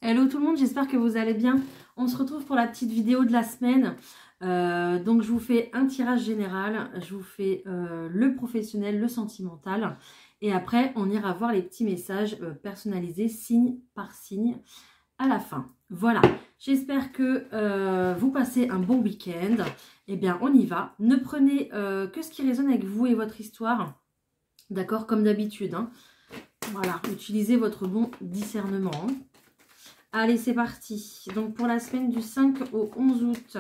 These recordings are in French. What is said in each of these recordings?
Hello tout le monde, j'espère que vous allez bien. On se retrouve pour la petite vidéo de la semaine. Donc je vous fais un tirage général, je vous fais le professionnel, le sentimental. Et après, on ira voir les petits messages personnalisés signe par signe à la fin. Voilà, j'espère que vous passez un bon week-end. Eh bien, on y va. Ne prenez que ce qui résonne avec vous et votre histoire. D'accord, comme d'habitude. Hein. Voilà, utilisez votre bon discernement. Allez, c'est parti. Donc, pour la semaine du 5 au 11 août,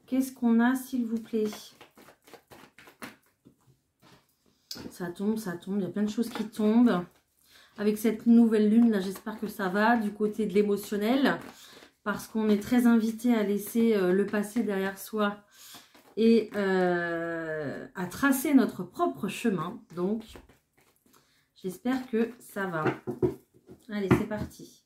qu'est-ce qu'on a, s'il vous plaît? Ça tombe, il y a plein de choses qui tombent. Avec cette nouvelle lune, là, j'espère que ça va du côté de l'émotionnel. Parce qu'on est très invité à laisser le passé derrière soi et à tracer notre propre chemin. Donc, j'espère que ça va. Allez, c'est parti.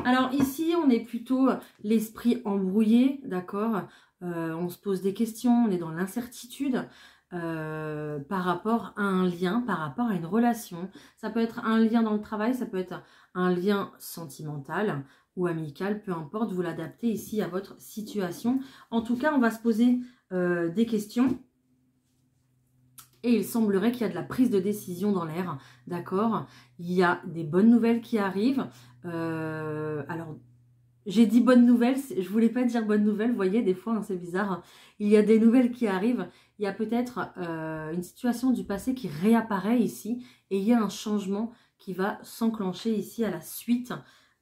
Alors ici, on est plutôt l'esprit embrouillé, d'accord, on se pose des questions, on est dans l'incertitude par rapport à un lien, par rapport à une relation. Ça peut être un lien dans le travail, ça peut être un lien sentimental ou amical, peu importe, vous l'adaptez ici à votre situation. En tout cas, on va se poser des questions. Et il semblerait qu'il y a de la prise de décision dans l'air, d'accord? Il y a des bonnes nouvelles qui arrivent. Alors, j'ai dit bonnes nouvelles, je voulais pas dire bonnes nouvelles, vous voyez, des fois, hein, c'est bizarre. Il y a des nouvelles qui arrivent. Il y a peut-être une situation du passé qui réapparaît ici. Et il y a un changement qui va s'enclencher ici à la suite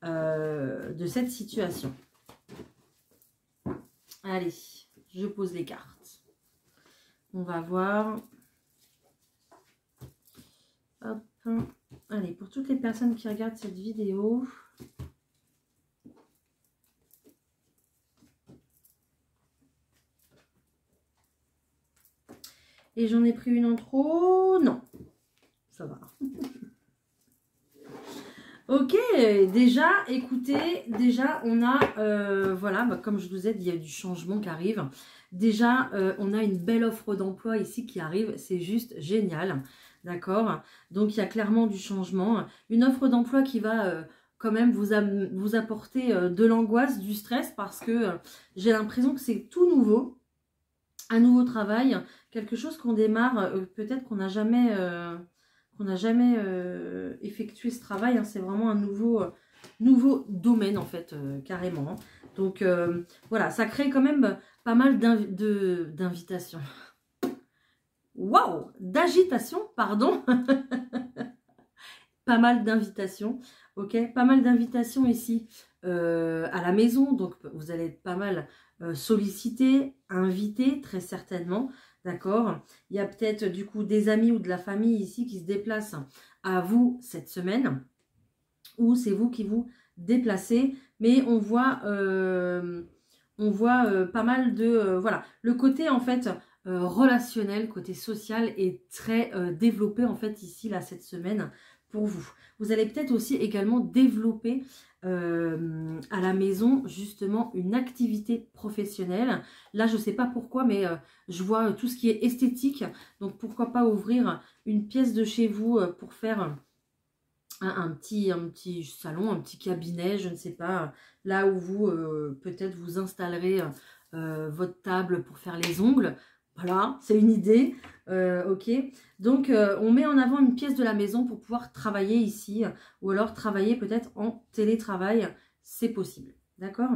de cette situation. Allez, je pose les cartes. On va voir... Hop. Allez, pour toutes les personnes qui regardent cette vidéo, et j'en ai pris une en trop, non, ça va. Ok, déjà, écoutez, déjà on a, voilà, bah, comme je vous ai dit, il y a du changement qui arrive. Déjà, on a une belle offre d'emploi ici qui arrive, c'est juste génial. D'accord? Donc, il y a clairement du changement. Une offre d'emploi qui va quand même vous apporter de l'angoisse, du stress, parce que j'ai l'impression que c'est tout nouveau. Un nouveau travail, quelque chose qu'on démarre, peut-être qu'on n'a jamais, effectué ce travail. Hein, c'est vraiment un nouveau domaine, en fait, carrément. Donc, voilà, ça crée quand même pas mal d'invitations. Waouh, d'agitation, pardon. Pas mal d'invitations, ok. Pas mal d'invitations ici à la maison. Donc, vous allez être pas mal sollicité, invité, très certainement. D'accord. Il y a peut-être du coup des amis ou de la famille ici qui se déplacent à vous cette semaine. Ou c'est vous qui vous déplacez. Mais on voit pas mal de... voilà, le côté en fait... relationnel, côté social est très développé en fait ici là cette semaine pour vous. Vous allez peut-être aussi également développer à la maison justement une activité professionnelle. Là je sais pas pourquoi mais je vois tout ce qui est esthétique, donc pourquoi pas ouvrir une pièce de chez vous pour faire un petit salon, un petit cabinet, je ne sais pas, là où vous peut-être vous installerez votre table pour faire les ongles. Voilà, c'est une idée, ok. Donc, on met en avant une pièce de la maison pour pouvoir travailler ici, ou alors travailler peut-être en télétravail, c'est possible, d'accord?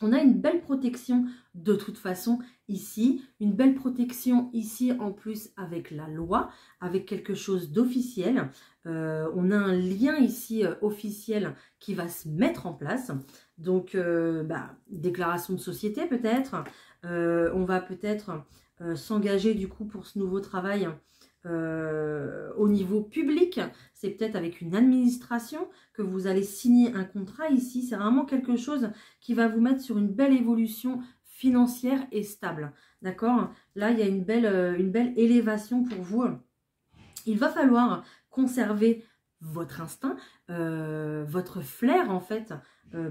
On a une belle protection de toute façon ici, une belle protection ici en plus avec la loi, avec quelque chose d'officiel. On a un lien ici officiel qui va se mettre en place. Donc, déclaration de société peut-être. On va peut-être s'engager du coup pour ce nouveau travail au niveau public. C'est peut-être avec une administration que vous allez signer un contrat ici. C'est vraiment quelque chose qui va vous mettre sur une belle évolution financière et stable. D'accord? Là, il y a une belle élévation pour vous. Il va falloir conserver votre instinct, votre flair en fait,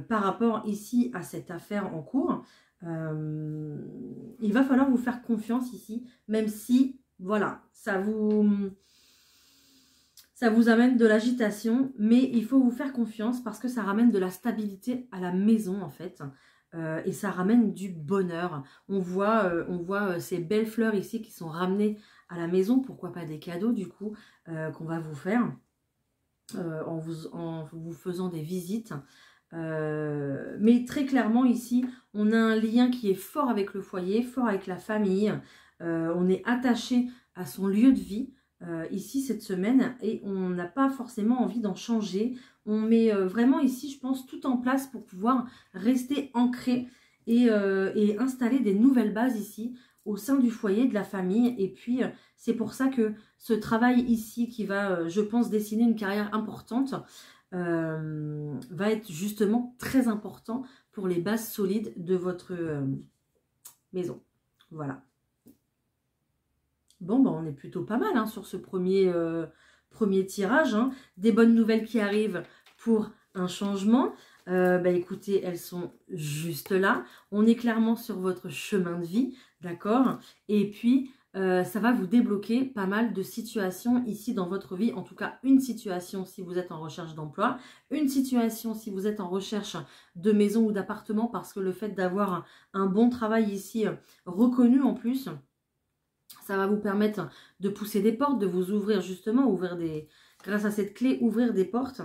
par rapport ici à cette affaire en cours. Il va falloir vous faire confiance ici, même si, voilà, ça vous ça vous amène de l'agitation, mais il faut vous faire confiance parce que ça ramène de la stabilité à la maison en fait. Et ça ramène du bonheur. On voit ces belles fleurs ici qui sont ramenées à la maison. Pourquoi pas des cadeaux du coup qu'on va vous faire en vous faisant des visites. Mais très clairement ici, on a un lien qui est fort avec le foyer, fort avec la famille. On est attaché à son lieu de vie ici cette semaine et on n'a pas forcément envie d'en changer. On met vraiment ici, je pense, tout en place pour pouvoir rester ancré et installer des nouvelles bases ici au sein du foyer, de la famille. Et puis, c'est pour ça que ce travail ici qui va, je pense, dessiner une carrière importante, va être justement très important pour les bases solides de votre maison. Voilà. Bon, bah, on est plutôt pas mal hein, sur ce premier tirage. Hein. Des bonnes nouvelles qui arrivent pour un changement. Bah, écoutez, elles sont juste là. On est clairement sur votre chemin de vie, d'accord? Et puis, ça va vous débloquer pas mal de situations ici dans votre vie. En tout cas, une situation si vous êtes en recherche d'emploi, une situation si vous êtes en recherche de maison ou d'appartement, parce que le fait d'avoir un bon travail ici, reconnu en plus, ça va vous permettre de pousser des portes, de vous ouvrir justement, grâce à cette clé, ouvrir des portes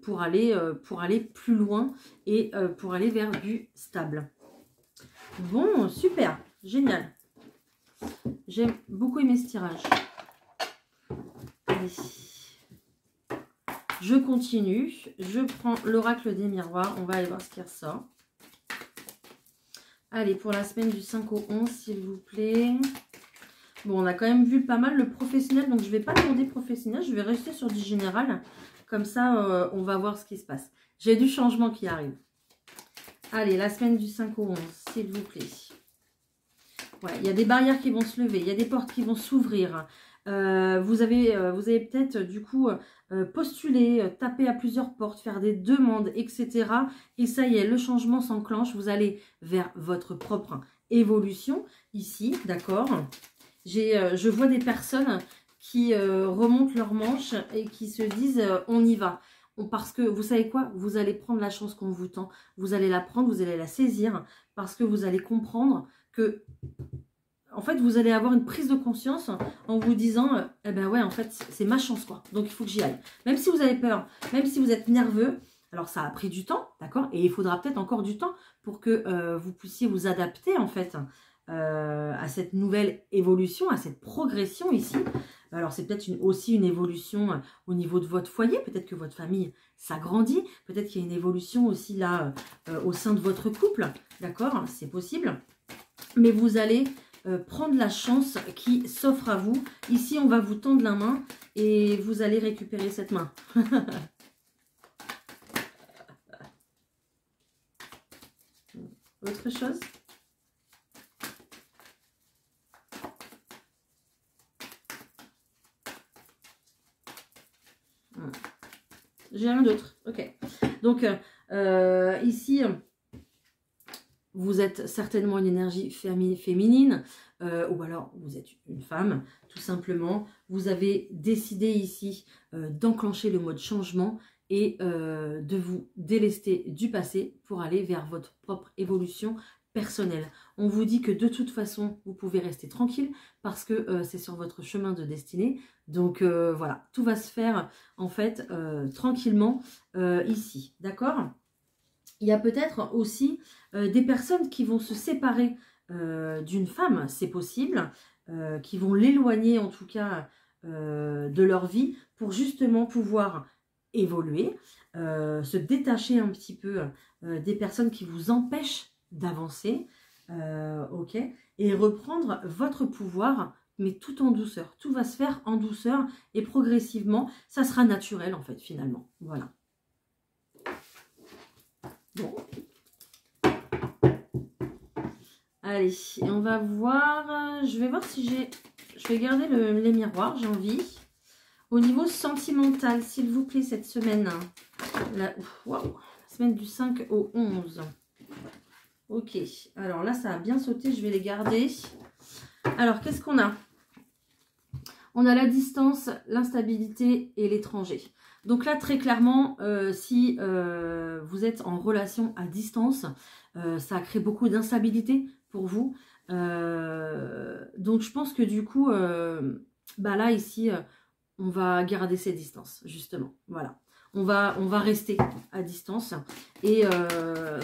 pour aller plus loin et pour aller vers du stable. Bon, super, génial. J'ai beaucoup aimé ce tirage. Allez. Je continue. Je prends l'oracle des miroirs. On va aller voir ce qui ressort. Allez, pour la semaine du 5 au 11, s'il vous plaît. Bon, on a quand même vu pas mal le professionnel. Donc, je ne vais pas demander professionnel. Je vais rester sur du général. Comme ça, on va voir ce qui se passe. J'ai du changement qui arrive. Allez, la semaine du 5 au 11, s'il vous plaît. Ouais, il y a des barrières qui vont se lever. Il y a des portes qui vont s'ouvrir. Vous avez peut-être du coup postuler, taper à plusieurs portes, faire des demandes, etc. Et ça y est, le changement s'enclenche. Vous allez vers votre propre évolution ici, d'accord? Je vois des personnes qui remontent leurs manches et qui se disent on y va. Parce que vous savez quoi? Vous allez prendre la chance qu'on vous tend. Vous allez la prendre, vous allez la saisir parce que vous allez comprendre que en fait, vous allez avoir une prise de conscience en vous disant, eh ben ouais, en fait, c'est ma chance, quoi. Donc, il faut que j'y aille. Même si vous avez peur, même si vous êtes nerveux, alors ça a pris du temps, d'accord? Et il faudra peut-être encore du temps pour que vous puissiez vous adapter, en fait, à cette nouvelle évolution, à cette progression ici. Alors, c'est peut-être aussi une évolution au niveau de votre foyer. Peut-être que votre famille s'agrandit. Peut-être qu'il y a une évolution aussi là, au sein de votre couple, d'accord? C'est possible. Mais vous allez prendre la chance qui s'offre à vous. Ici, on va vous tendre la main et vous allez récupérer cette main. Autre chose? J'ai rien d'autre. Ok. Donc, ici... Vous êtes certainement une énergie féminine ou alors vous êtes une femme, tout simplement. Vous avez décidé ici d'enclencher le mode changement et de vous délester du passé pour aller vers votre propre évolution personnelle. On vous dit que de toute façon, vous pouvez rester tranquille parce que c'est sur votre chemin de destinée. Donc voilà, tout va se faire en fait tranquillement ici, d'accord ? Il y a peut-être aussi des personnes qui vont se séparer d'une femme, c'est possible, qui vont l'éloigner en tout cas de leur vie pour justement pouvoir évoluer, se détacher un petit peu des personnes qui vous empêchent d'avancer, ok, et reprendre votre pouvoir, mais tout en douceur. Tout va se faire en douceur et progressivement, ça sera naturel en fait finalement, voilà. Bon. Allez, et on va voir. Je vais voir si j'ai... Je vais garder les miroirs, j'ai envie. Au niveau sentimental, s'il vous plaît, cette semaine. Wow, la semaine du 5 au 11. Ok, alors là, ça a bien sauté, je vais les garder. Alors, qu'est-ce qu'on a? On a la distance, l'instabilité et l'étranger. Donc là, très clairement, si vous êtes en relation à distance, ça crée beaucoup d'instabilité pour vous. Donc je pense que du coup, bah là, ici, on va garder ces distances, justement. Voilà. On va rester à distance. Et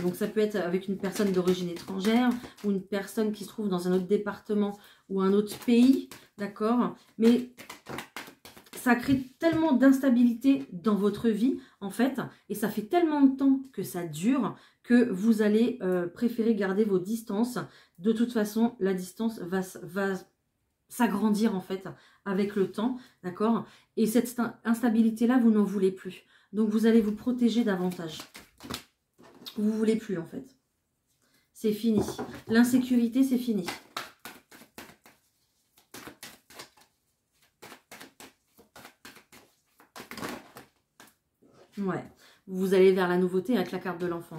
donc ça peut être avec une personne d'origine étrangère ou une personne qui se trouve dans un autre département ou un autre pays, d'accord? Mais ça crée tellement d'instabilité dans votre vie, en fait, et ça fait tellement de temps que ça dure que vous allez préférer garder vos distances. De toute façon, la distance va s'agrandir, en fait, avec le temps, d'accord? Et cette instabilité-là, vous n'en voulez plus. Donc, vous allez vous protéger davantage. Vous ne voulez plus, en fait. C'est fini. L'insécurité, c'est fini. Ouais. Vous allez vers la nouveauté avec la carte de l'enfant.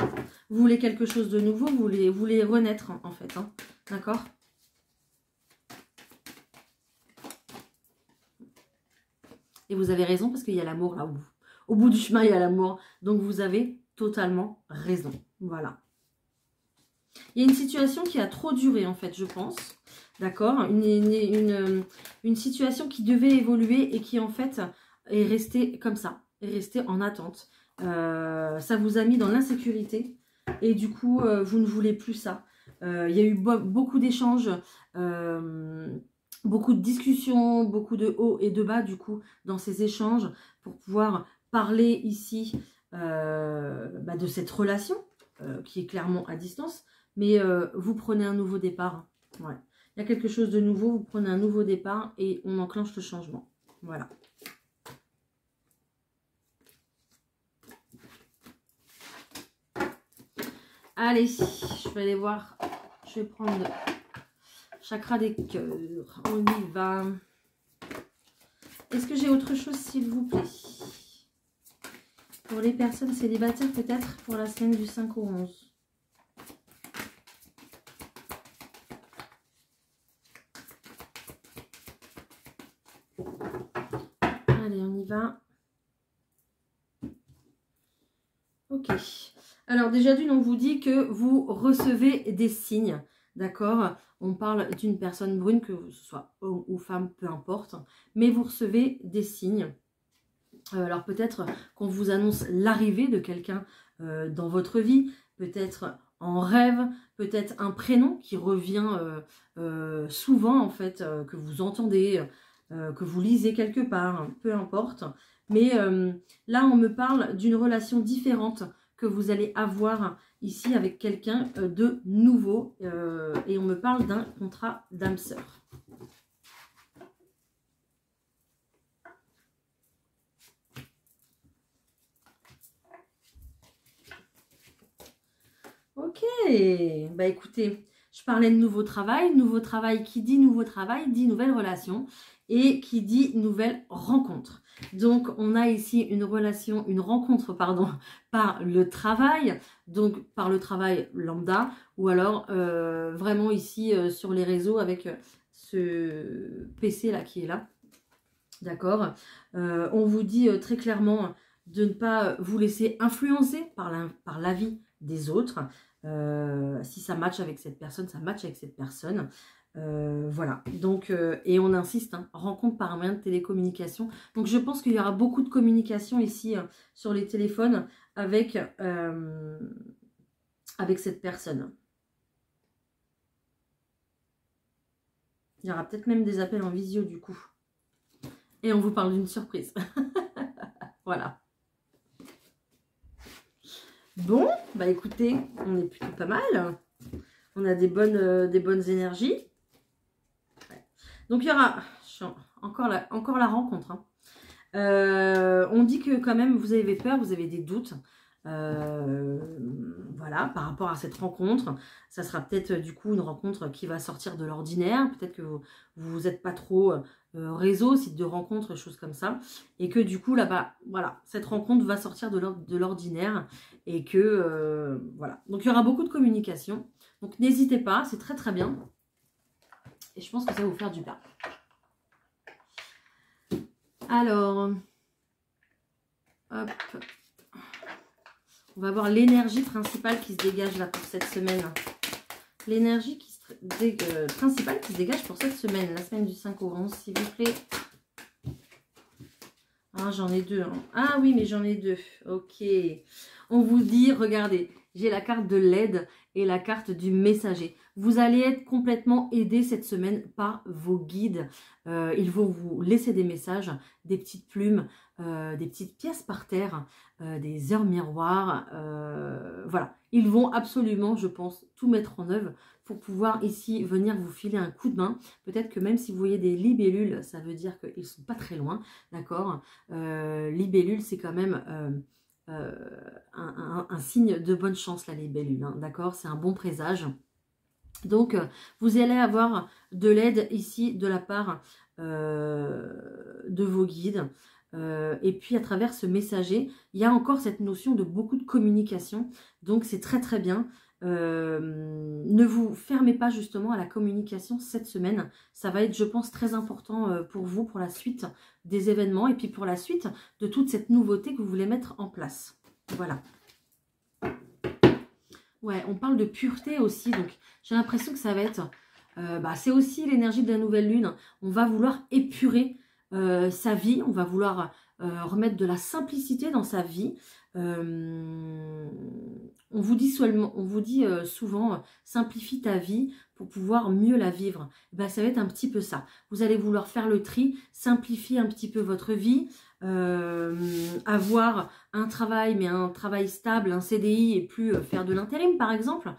Vous voulez quelque chose de nouveau, vous voulez renaître, en fait. Hein. D'accord? Et vous avez raison parce qu'il y a l'amour là au bout. Au bout du chemin, il y a l'amour. Donc, vous avez totalement raison. Voilà. Il y a une situation qui a trop duré, en fait, je pense. D'accord? Une situation qui devait évoluer et qui, en fait, est restée comme ça. Est restée en attente. Ça vous a mis dans l'insécurité. Et du coup, vous ne voulez plus ça. Il y a eu beaucoup d'échanges. Beaucoup de discussions, beaucoup de hauts et de bas, du coup, dans ces échanges, pour pouvoir parler ici de cette relation, qui est clairement à distance, mais vous prenez un nouveau départ. Ouais. Il y a quelque chose de nouveau, vous prenez un nouveau départ et on enclenche le changement. Voilà. Allez, je vais aller voir, je vais prendre... Chakra des cœurs, on y va. Est-ce que j'ai autre chose, s'il vous plaît? Pour les personnes célibataires, peut-être pour la semaine du 5 au 11. Allez, on y va. Ok. Alors, déjà d'une, on vous dit que vous recevez des signes. D'accord? On parle d'une personne brune, que ce soit homme ou femme, peu importe. Mais vous recevez des signes. Alors peut-être qu'on vous annonce l'arrivée de quelqu'un dans votre vie. Peut-être en rêve. Peut-être un prénom qui revient souvent, en fait, que vous entendez, que vous lisez quelque part. Peu importe. Mais là, on me parle d'une relation différente que vous allez avoir ici avec quelqu'un de nouveau. Et on me parle d'un contrat d'âme sœur. Ok, bah écoutez, je parlais de nouveau travail qui dit nouveau travail, dit nouvelle relation, et qui dit nouvelle rencontre. Donc, on a ici une relation, une rencontre, pardon, par le travail, donc par le travail lambda, ou alors vraiment ici sur les réseaux avec ce PC là qui est là, d'accord? On vous dit très clairement de ne pas vous laisser influencer par l'avis des autres. Si ça match avec cette personne, ça match avec cette personne. Voilà, donc, et on insiste, hein, rencontre par un moyen de télécommunication. Donc je pense qu'il y aura beaucoup de communication ici sur les téléphones avec cette personne. Il y aura peut-être même des appels en visio du coup. Et on vous parle d'une surprise. Voilà. Bon, bah écoutez, on est plutôt pas mal. On a des bonnes énergies. Ouais. Donc il y aura encore la rencontre. Hein. On dit que quand même vous avez peur, vous avez des doutes. Voilà, par rapport à cette rencontre. Ça sera peut-être du coup une rencontre qui va sortir de l'ordinaire. Peut-être que vous n'êtes pas trop réseau, site de rencontre, choses comme ça. Et que du coup là-bas, voilà, cette rencontre va sortir de l'ordinaire. Et que, voilà. Donc il y aura beaucoup de communication. Donc n'hésitez pas, c'est très très bien. Et je pense que ça va vous faire du bien. Alors, hop. On va voir l'énergie principale qui se dégage là pour cette semaine. L'énergie principale qui se dégage pour cette semaine, la semaine du 5 au 11, s'il vous plaît. Ah, j'en ai deux. Hein. Ah oui, mais j'en ai deux. Ok. On vous dit, regardez, j'ai la carte de l'aide et la carte du messager. Vous allez être complètement aidé cette semaine par vos guides. Ils vont vous laisser des messages, des petites plumes, des petites pièces par terre, des heures miroirs. Voilà. Ils vont absolument, je pense, tout mettre en œuvre pour pouvoir ici venir vous filer un coup de main. Peut-être que même si vous voyez des libellules, ça veut dire qu'ils ne sont pas très loin. D'accord. Libellule, c'est quand même... un signe de bonne chance, la libellule, hein, d'accord, c'est un bon présage. Donc, vous allez avoir de l'aide ici de la part de vos guides. Et puis, à travers ce messager, il y a encore cette notion de beaucoup de communication. Donc, c'est très, très bien. Ne vous fermez pas justement à la communication cette semaine. Ça va être, je pense, très important pour vous, pour la suite des événements et puis pour la suite de toute cette nouveauté que vous voulez mettre en place. Voilà. Ouais, on parle de pureté aussi, donc j'ai l'impression que ça va être... c'est aussi l'énergie de la nouvelle lune. On va vouloir épurer sa vie, on va vouloir remettre de la simplicité dans sa vie. On vous dit souvent, simplifie ta vie pour pouvoir mieux la vivre. Ça va être un petit peu ça. Vous allez vouloir faire le tri, simplifier un petit peu votre vie, avoir un travail, mais un travail stable, un CDI et plus faire de l'intérim par exemple.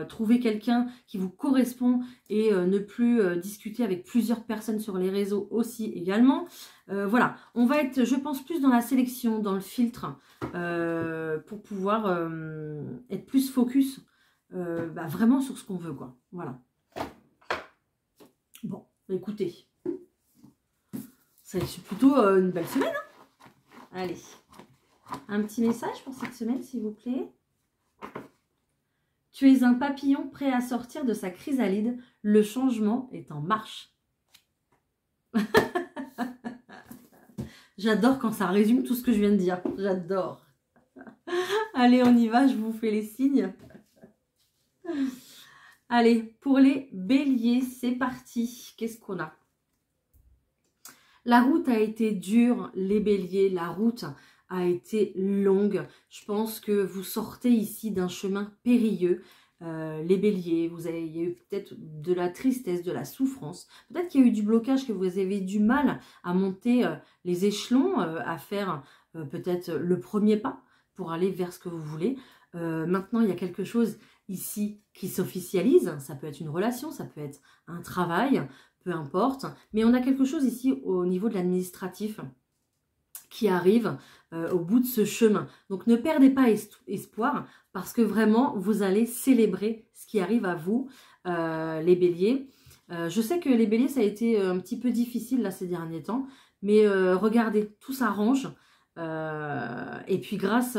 Trouver quelqu'un qui vous correspond et ne plus discuter avec plusieurs personnes sur les réseaux aussi également. Voilà, on va être, je pense, plus dans la sélection, dans le filtre pour pouvoir être plus focus vraiment sur ce qu'on veut, quoi. Voilà. Bon, écoutez, c'est plutôt une belle semaine, hein. Allez, un petit message pour cette semaine, s'il vous plaît. Tu es un papillon prêt à sortir de sa chrysalide. Le changement est en marche. J'adore quand ça résume tout ce que je viens de dire. J'adore. Allez, on y va, je vous fais les signes. Allez, pour les béliers, c'est parti. Qu'est-ce qu'on a? La route a été dure, les béliers. La route a été longue. Je pense que vous sortez ici d'un chemin périlleux. Les béliers, il y a eu peut-être de la tristesse, de la souffrance. Peut-être qu'il y a eu du blocage, que vous avez du mal à monter les échelons, à faire peut-être le premier pas pour aller vers ce que vous voulez. Maintenant, il y a quelque chose ici qui s'officialise. Ça peut être une relation, ça peut être un travail, peu importe. Mais on a quelque chose ici au niveau de l'administratif qui arrive au bout de ce chemin. Donc ne perdez pas espoir parce que vraiment vous allez célébrer ce qui arrive à vous, les béliers. Je sais que les béliers ça a été un petit peu difficile là ces derniers temps, mais regardez, tout s'arrange. Et puis grâce...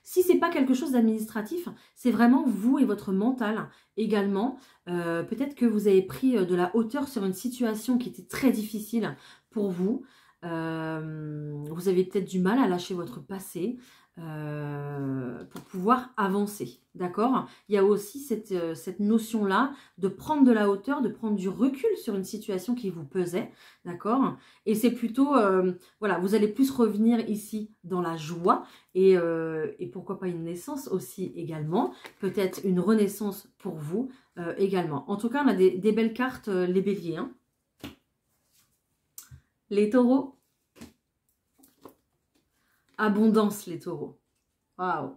si c'est pas quelque chose d'administratif, c'est vraiment vous et votre mental également. Peut-être que vous avez pris de la hauteur sur une situation qui était très difficile pour vous. Vous avez peut-être du mal à lâcher votre passé pour pouvoir avancer. D'accord? Il y a aussi cette notion-là de prendre de la hauteur, de prendre du recul sur une situation qui vous pesait. D'accord? Et c'est plutôt, voilà, vous allez plus revenir ici dans la joie et pourquoi pas une naissance aussi également. Peut-être une renaissance pour vous également. En tout cas, on a des belles cartes, les béliers. Hein. Les taureaux. Abondance, les taureaux. Waouh.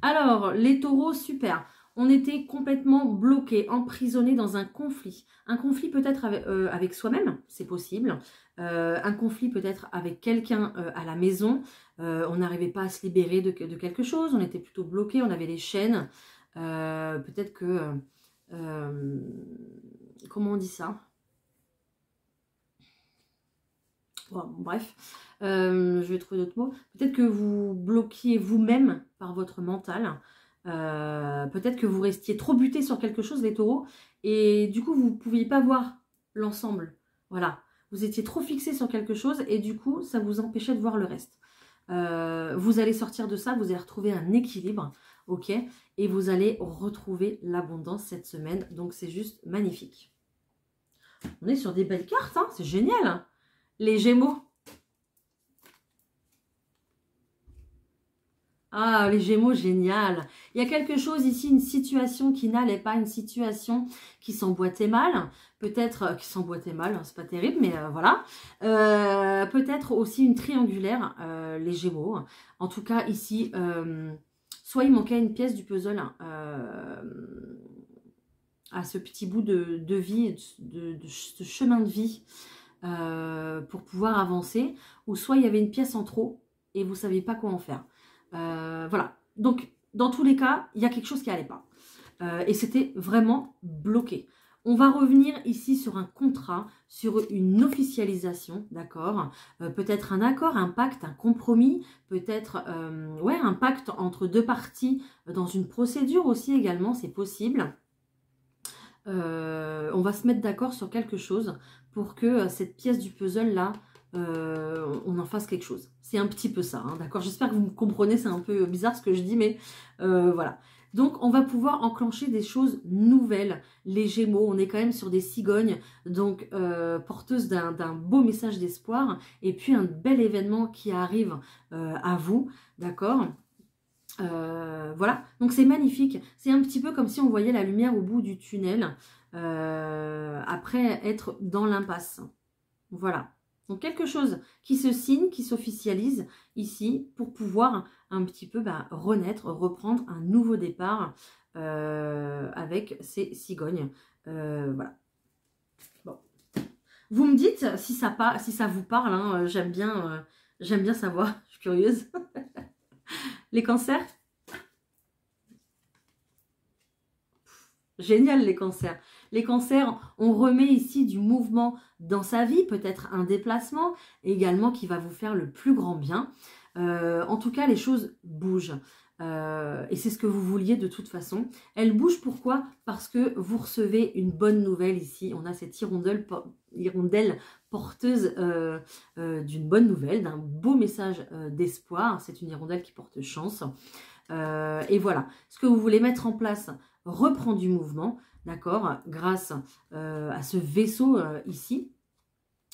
Alors, les taureaux, super. On était complètement bloqués, emprisonnés dans un conflit. Un conflit peut-être avec soi-même, c'est possible. Un conflit peut-être avec quelqu'un à la maison. On n'arrivait pas à se libérer de quelque chose. On était plutôt bloqués, on avait les chaînes. Peut-être que... comment on dit ça? Bon, bref, je vais trouver d'autres mots. Peut-être que vous bloquiez vous-même par votre mental. Peut-être que vous restiez trop buté sur quelque chose, les taureaux. Et du coup, vous ne pouviez pas voir l'ensemble. Voilà, vous étiez trop fixé sur quelque chose et du coup, ça vous empêchait de voir le reste. Vous allez sortir de ça, vous allez retrouver un équilibre, ok? Et vous allez retrouver l'abondance cette semaine, donc c'est juste magnifique. On est sur des belles cartes, hein, c'est génial, hein, les Gémeaux. Ah, les Gémeaux, génial. Il y a quelque chose ici, une situation qui n'allait pas, une situation qui s'emboîtait mal. Peut-être qui s'emboîtait mal, hein, c'est pas terrible, mais voilà. Peut-être aussi une triangulaire, les Gémeaux. En tout cas, ici, soit il manquait une pièce du puzzle à ce petit bout de vie, de chemin de vie pour pouvoir avancer, ou soit il y avait une pièce en trop et vous ne saviez pas quoi en faire. Voilà, donc dans tous les cas, il y a quelque chose qui n'allait pas. Et c'était vraiment bloqué. On va revenir ici sur un contrat, sur une officialisation, d'accord, peut-être un accord, un pacte, un compromis, peut-être ouais, un pacte entre deux parties dans une procédure aussi également, c'est possible. On va se mettre d'accord sur quelque chose pour que cette pièce du puzzle là, on en fasse quelque chose. C'est un petit peu ça, hein, d'accord? J'espère que vous me comprenez, c'est un peu bizarre ce que je dis, mais voilà. Donc, on va pouvoir enclencher des choses nouvelles. Les Gémeaux, on est quand même sur des cigognes, donc porteuses d'un beau message d'espoir, et puis un bel événement qui arrive à vous, d'accord? Voilà, donc c'est magnifique. C'est un petit peu comme si on voyait la lumière au bout du tunnel, après être dans l'impasse. Voilà. Donc quelque chose qui se signe, qui s'officialise ici pour pouvoir un petit peu renaître, reprendre un nouveau départ avec ces cigognes. Voilà. Bon. Vous me dites si ça vous parle, hein, j'aime bien savoir, je suis curieuse. Les cancers? Génial les cancers. Les cancers, on remet ici du mouvement dans sa vie, peut-être un déplacement, également qui va vous faire le plus grand bien. En tout cas, les choses bougent. Et c'est ce que vous vouliez de toute façon. Elles bougent pourquoi? Parce que vous recevez une bonne nouvelle ici. On a cette hirondelle porteuse d'une bonne nouvelle, d'un beau message d'espoir. C'est une hirondelle qui porte chance. Et voilà, ce que vous voulez mettre en place reprend du mouvement, d'accord, grâce à ce vaisseau ici.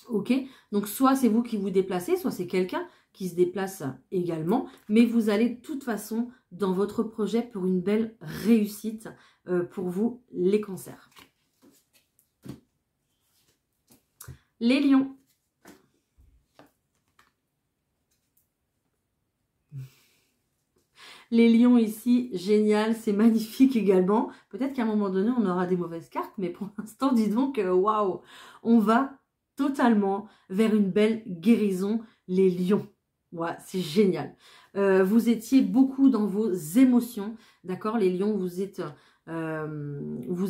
Ok, donc soit c'est vous qui vous déplacez, soit c'est quelqu'un qui se déplace également, mais vous allez de toute façon dans votre projet pour une belle réussite pour vous, les cancers. Les lions. Les lions ici, génial, c'est magnifique également. Peut-être qu'à un moment donné, on aura des mauvaises cartes, mais pour l'instant, dis donc, waouh, on va totalement vers une belle guérison, les lions. Ouais, c'est génial. Vous étiez beaucoup dans vos émotions, d'accord? Les lions, vous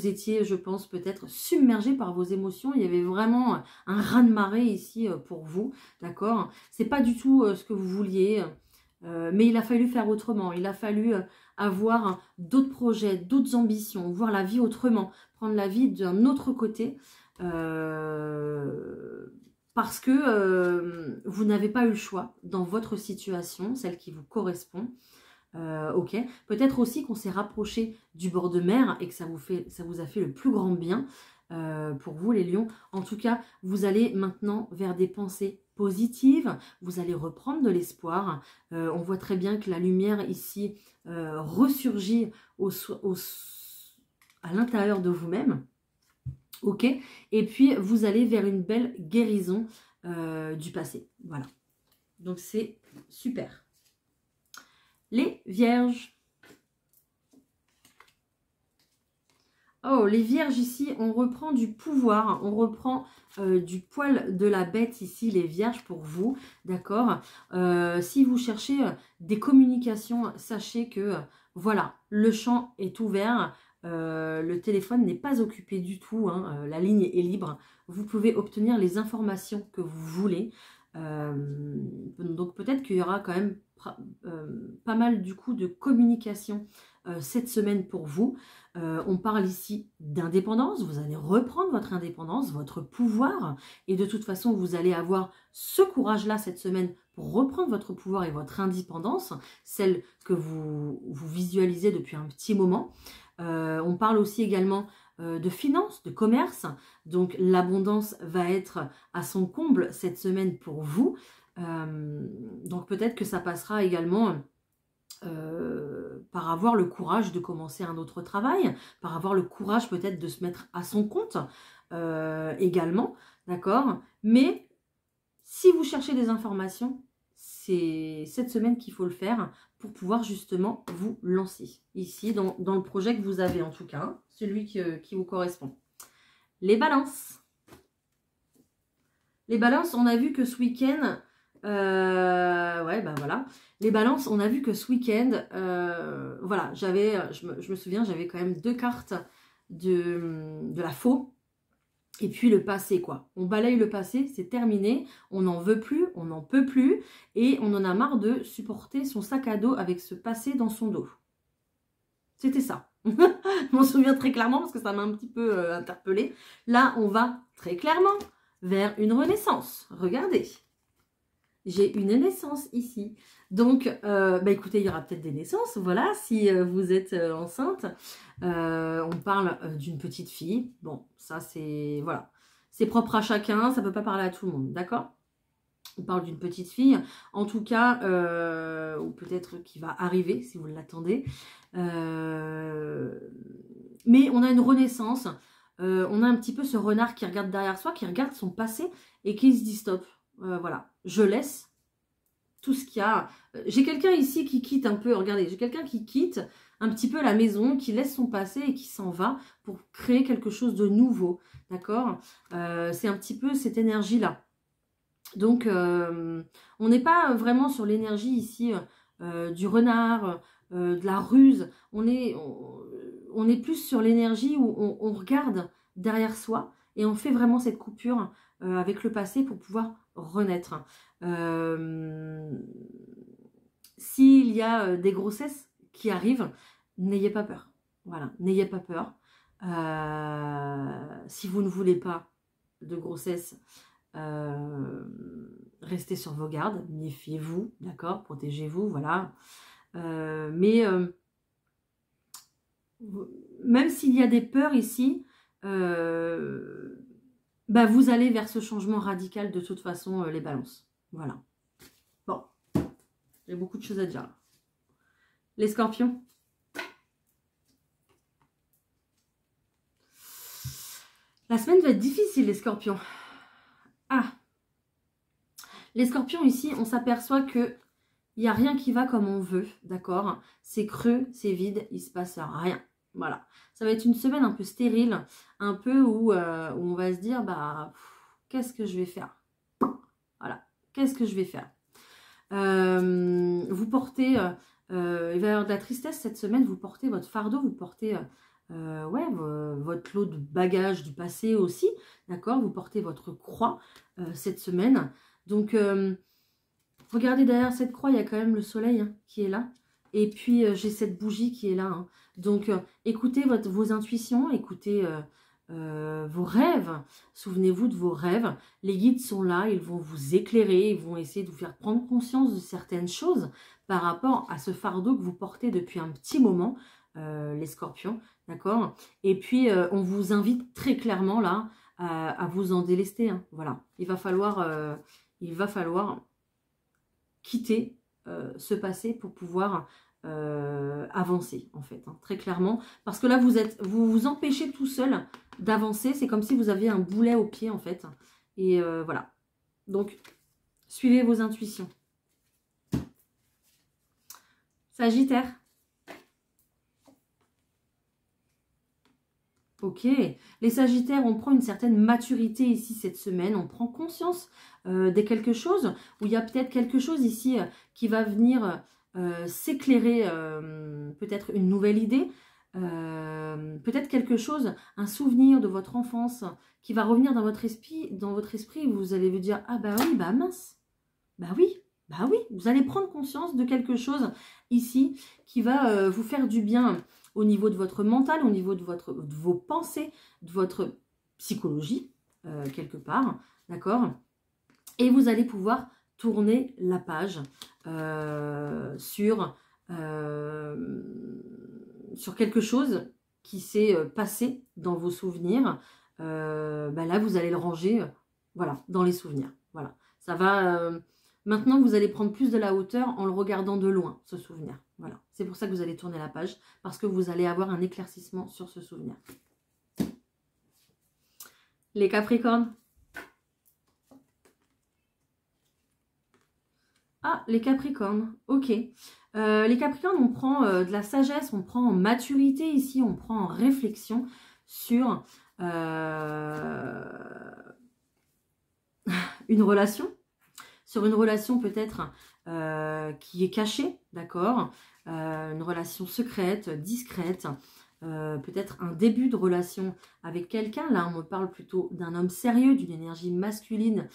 étiez, je pense, peut-être submergés par vos émotions. Il y avait vraiment un raz-de-marée ici pour vous, d'accord? C'est pas du tout ce que vous vouliez. Mais il a fallu faire autrement, il a fallu avoir d'autres projets, d'autres ambitions, voir la vie autrement, prendre la vie d'un autre côté, parce que vous n'avez pas eu le choix dans votre situation, celle qui vous correspond. Ok, peut-être aussi qu'on s'est rapproché du bord de mer et que ça vous a fait le plus grand bien pour vous les lions. En tout cas, vous allez maintenant vers des pensées positives, vous allez reprendre de l'espoir. On voit très bien que la lumière ici ressurgit à l'intérieur de vous-même. Ok, et puis vous allez vers une belle guérison du passé. Voilà, donc c'est super. Les vierges. Oh, les vierges ici, on reprend du pouvoir, on reprend du poil de la bête ici, les vierges pour vous, d'accord? Si vous cherchez des communications, sachez que voilà, le champ est ouvert, le téléphone n'est pas occupé du tout, hein, la ligne est libre. Vous pouvez obtenir les informations que vous voulez. Donc peut-être qu'il y aura quand même pas mal du coup de communication cette semaine pour vous. On parle ici d'indépendance, vous allez reprendre votre indépendance, votre pouvoir, et de toute façon vous allez avoir ce courage-là cette semaine pour reprendre votre pouvoir et votre indépendance, celle que vous visualisez depuis un petit moment. On parle aussi également de finances, de commerce, donc l'abondance va être à son comble cette semaine pour vous. Donc peut-être que ça passera également par avoir le courage de commencer un autre travail, par avoir le courage peut-être de se mettre à son compte également, d'accord? Mais si vous cherchez des informations, c'est cette semaine qu'il faut le faire pour pouvoir justement vous lancer ici dans le projet que vous avez en tout cas, hein, celui qui vous correspond. Les balances. Les balances, on a vu que ce week-end, ouais, bah voilà. Les balances, on a vu que ce week-end, voilà, je me souviens, j'avais quand même 2 cartes de la faux. Et puis le passé, quoi. On balaye le passé, c'est terminé. On n'en veut plus, on n'en peut plus. Et on en a marre de supporter son sac à dos avec ce passé dans son dos. C'était ça. Je m'en souviens très clairement parce que ça m'a un petit peu interpellée. Là, on va très clairement vers une renaissance. Regardez. J'ai une naissance ici. Donc, bah écoutez, il y aura peut-être des naissances, voilà, si vous êtes enceinte. On parle d'une petite fille. Bon, ça c'est, voilà, c'est propre à chacun, ça ne peut pas parler à tout le monde, d'accord? On parle d'une petite fille, en tout cas, ou peut-être qui va arriver, si vous l'attendez. Mais on a une renaissance. On a un petit peu ce renard qui regarde derrière soi, qui regarde son passé et qui se dit stop. Voilà, je laisse tout ce qu'il y a. J'ai quelqu'un ici qui quitte un peu, regardez, j'ai quelqu'un qui quitte un petit peu la maison, qui laisse son passé et qui s'en va pour créer quelque chose de nouveau, d'accord? C'est un petit peu cette énergie-là. Donc, on n'est pas vraiment sur l'énergie ici du renard, de la ruse. On est plus sur l'énergie où on regarde derrière soi et on fait vraiment cette coupure avec le passé pour pouvoir renaître. S'il y a des grossesses qui arrivent, n'ayez pas peur. Voilà, n'ayez pas peur. Si vous ne voulez pas de grossesse, restez sur vos gardes, méfiez-vous, d'accord, protégez-vous, voilà. Mais même s'il y a des peurs ici, bah vous allez vers ce changement radical de toute façon, les balances. Voilà. Bon, j'ai beaucoup de choses à dire. Les scorpions. La semaine va être difficile, les scorpions. Ah. Les scorpions, ici, on s'aperçoit que il n'y a rien qui va comme on veut, d'accord? C'est creux, c'est vide, il ne se passe rien. Voilà. Ça va être une semaine un peu stérile, un peu où on va se dire, bah, qu'est-ce que je vais faire? Voilà. Qu'est-ce que je vais faire? Vous portez, il va y avoir de la tristesse cette semaine, vous portez votre fardeau, vous portez ouais, votre lot de bagages du passé aussi, d'accord? Vous portez votre croix cette semaine. Donc, regardez derrière cette croix, il y a quand même le soleil hein, qui est là. Et puis, j'ai cette bougie qui est là. Hein. Donc, écoutez vos intuitions, écoutez vos rêves. Souvenez-vous de vos rêves. Les guides sont là, ils vont vous éclairer, ils vont essayer de vous faire prendre conscience de certaines choses par rapport à ce fardeau que vous portez depuis un petit moment, les scorpions, d'accord? Et puis, on vous invite très clairement là à vous en délester. Hein. Voilà, il va falloir quitter ce passé pour pouvoir avancer en fait, hein, très clairement. Parce que là, vous vous empêchez tout seul d'avancer. C'est comme si vous aviez un boulet au pied en fait. Et voilà. Donc, suivez vos intuitions. Sagittaire. Ok, les Sagittaires, on prend une certaine maturité ici cette semaine, on prend conscience de quelque chose, où il y a peut-être quelque chose ici qui va venir s'éclairer, peut-être une nouvelle idée, peut-être quelque chose, un souvenir de votre enfance qui va revenir dans votre esprit, vous allez vous dire, ah bah oui, bah mince, bah oui, vous allez prendre conscience de quelque chose ici qui va vous faire du bien au niveau de votre mental, au niveau de vos pensées, de votre psychologie, quelque part, d'accord? Et vous allez pouvoir tourner la page sur quelque chose qui s'est passé dans vos souvenirs. Là, vous allez le ranger voilà, dans les souvenirs. Voilà. Ça va... maintenant, vous allez prendre plus de la hauteur en le regardant de loin, ce souvenir. Voilà. C'est pour ça que vous allez tourner la page, parce que vous allez avoir un éclaircissement sur ce souvenir. Les Capricornes. Ah, les Capricornes, ok. Les Capricornes, on prend de la sagesse, on prend en maturité ici, on prend en réflexion sur une relation. Sur une relation peut-être qui est cachée, d'accord, une relation secrète, discrète, peut-être un début de relation avec quelqu'un. Là, on me parle plutôt d'un homme sérieux, d'une énergie masculine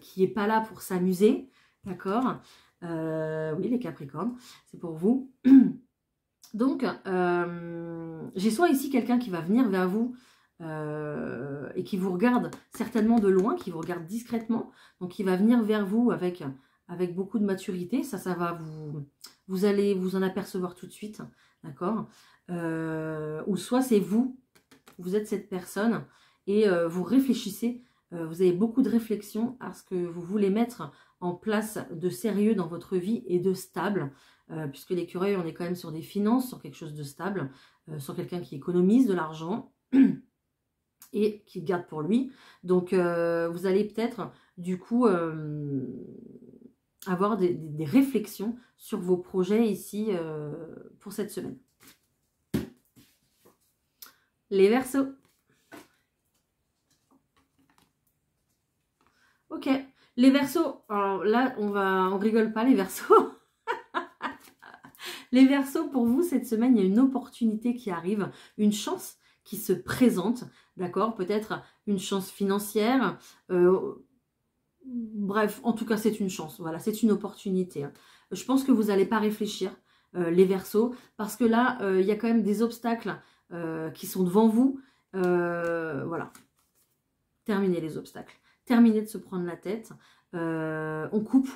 qui n'est pas là pour s'amuser, d'accord. Oui, les Capricornes, c'est pour vous. Donc, j'ai soit ici quelqu'un qui va venir vers vous et qui vous regarde certainement de loin, qui vous regarde discrètement, donc qui va venir vers vous avec beaucoup de maturité. Ça va vous allez vous en apercevoir tout de suite, d'accord. Ou soit c'est vous êtes cette personne et vous réfléchissez, vous avez beaucoup de réflexion à ce que vous voulez mettre en place de sérieux dans votre vie et de stable, puisque l'écureuil, on est quand même sur des finances, sur quelque chose de stable, sur quelqu'un qui économise de l'argent et qui le garde pour lui. Donc, vous allez peut-être, du coup, avoir des réflexions sur vos projets ici pour cette semaine. Les Verseaux. Ok. Les Verseaux, alors là, on rigole pas, les Verseaux. Les Verseaux, pour vous, cette semaine, il y a une opportunité qui arrive, une chance qui se présente, d'accord? Peut-être une chance financière. Bref, en tout cas, c'est une chance. Voilà, c'est une opportunité. Je pense que vous n'allez pas réfléchir, les Verseaux, parce que là, il y a quand même des obstacles qui sont devant vous. Voilà. Terminez les obstacles. Terminez de se prendre la tête. On coupe.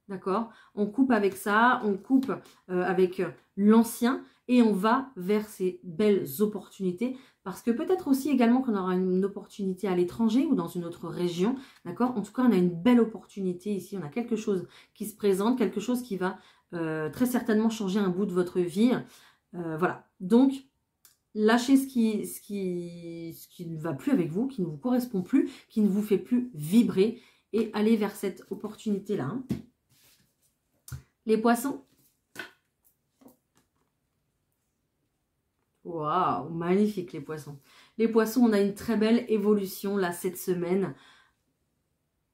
D'accord? On coupe avec ça, on coupe avec l'ancien et on va vers ces belles opportunités parce que peut-être aussi également qu'on aura une opportunité à l'étranger ou dans une autre région. D'accord? En tout cas, on a une belle opportunité ici. On a quelque chose qui se présente, quelque chose qui va très certainement changer un bout de votre vie. Voilà. Donc, lâchez ce qui ne va plus avec vous, qui ne vous correspond plus, qui ne vous fait plus vibrer et allez vers cette opportunité-là. Hein. Les Poissons. Waouh, magnifique les Poissons. Les Poissons, on a une très belle évolution là cette semaine.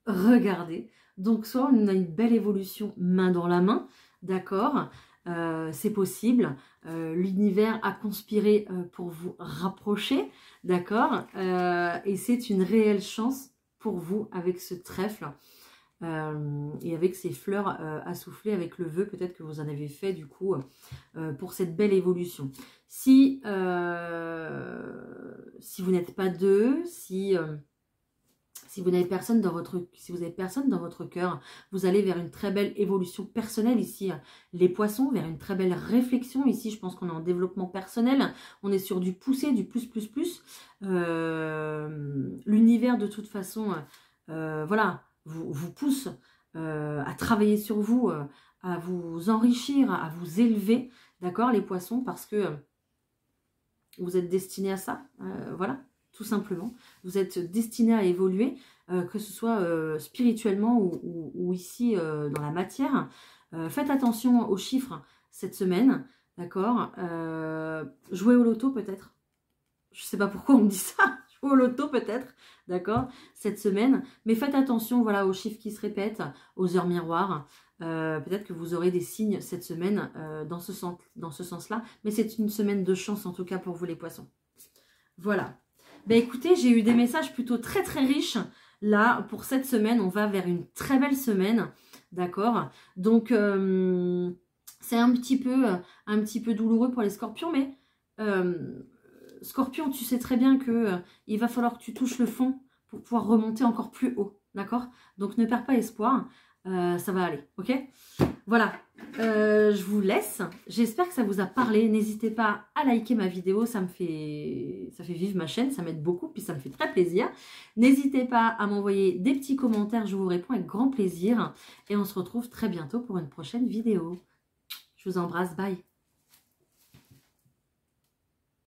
Regardez. Donc soit on a une belle évolution main dans la main, d'accord, c'est possible. L'univers a conspiré pour vous rapprocher, d'accord, et c'est une réelle chance pour vous avec ce trèfle. Et avec ces fleurs à souffler, avec le vœu peut-être que vous en avez fait du coup pour cette belle évolution. Si vous n'êtes pas deux, si vous n'avez personne dans votre cœur, vous allez vers une très belle évolution personnelle ici, les Poissons, vers une très belle réflexion ici. Je pense qu'on est en développement personnel, on est sur du pousser, du plus. L'univers de toute façon, voilà, vous pousse à travailler sur vous, à vous enrichir, à vous élever, d'accord les Poissons, parce que vous êtes destinés à ça, voilà, tout simplement. Vous êtes destinés à évoluer, que ce soit spirituellement ou ici dans la matière. Faites attention aux chiffres cette semaine, d'accord. Jouez au loto peut-être. Je ne sais pas pourquoi on me dit ça. Au loto peut-être, d'accord, cette semaine. Mais faites attention, voilà, aux chiffres qui se répètent, aux heures miroirs. Peut-être que vous aurez des signes cette semaine dans ce sens-là. Mais c'est une semaine de chance en tout cas pour vous les Poissons. Voilà. Ben écoutez, j'ai eu des messages plutôt très riches. Là, pour cette semaine, on va vers une très belle semaine. d'accord? Donc, c'est un petit peu douloureux pour les scorpions, mais Scorpion, tu sais très bien que il va falloir que tu touches le fond pour pouvoir remonter encore plus haut, d'accord? Donc ne perds pas espoir, ça va aller, ok? Voilà, je vous laisse. J'espère que ça vous a parlé. N'hésitez pas à liker ma vidéo, ça fait vivre ma chaîne, ça m'aide beaucoup, puis ça me fait très plaisir. N'hésitez pas à m'envoyer des petits commentaires, je vous réponds avec grand plaisir. Et on se retrouve très bientôt pour une prochaine vidéo. Je vous embrasse, bye!